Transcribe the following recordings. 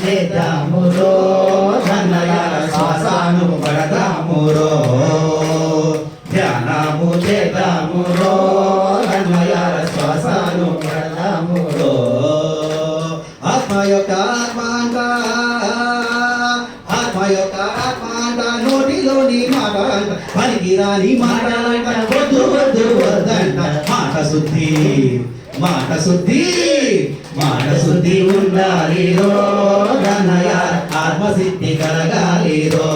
చేద్దామురో ధనలార శ్వాసను పడదామురో ధ్యానము చేద్దామురో ధనలార శ్వాసను పడదామురో ఆత్మ యొక్క ఆత్మాంత నోటిలోని మాట అంట పనికిరాని మాట అంట వద్దు వద్దు వద్దంట మాట శుద్ధి మాట శుద్ధి మాట శుద్ధి ఉండాలిరో ధనయ ఆత్మసిద్ధి కలగాలిరో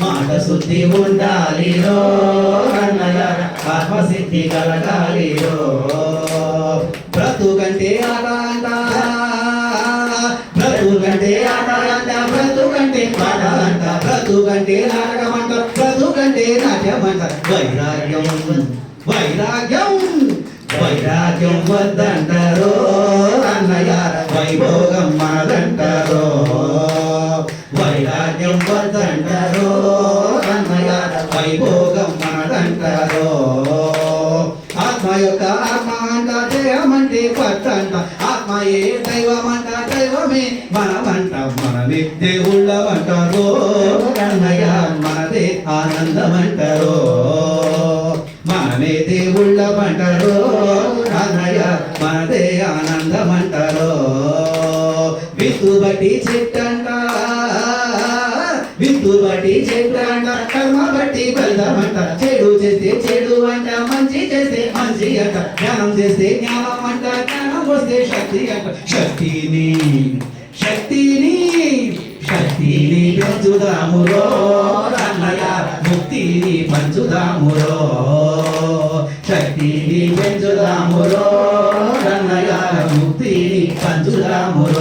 మాట శుద్ధి ఉండాలిరో ధనయ ఆత్మసిద్ధి కలగాలిరో బ్రతుకంటే ఆట అంట బ్రతుకంటే ఆట అంట బ్రతుకంటే పాట అంట బ్రతుకంటే నాటకమంట బ్రతుకంటే నాట్యమంట వైరాగ్యం వైరాగ్యం వైరాగ్యం వద్దంటారో అన్నయ్య వైభోగం మనదంటారో వైరాగ్యం వద్దంటారో అన్నయ్య వైభోగం మనదంటారో ఆత్మ యొక్క ఆత్మ అంట దేహమంటే పట్టంట ఆత్మయే దైవమంట దైవమే మనమంట మనమే దేవుళ్ళమంటారో అన్నయ్య మనదే ఆనందమంటారో మనమే దేవుళ్ళమంటారో అన్నయ్య మనదే ఆనందమంటారో విత్తు బట్టి చెట్టంట విత్తు బట్టి చెట్టంట కర్మ బట్టి బలమంట చెడు చేస్తే చెడు అంట మంచి చేస్తే మంచి అంట జ్ఞానం చేస్తే జ్ఞానం అంట జ్ఞానం వస్తే శక్తి అంట శక్తిని శక్తిని శక్తిని పెంచుదామురో అన్నయ్య ముక్తిని పంచుదామురో శక్తిని పెంచుదామురో అన్నయ్య ముక్తిని పంచుదామురో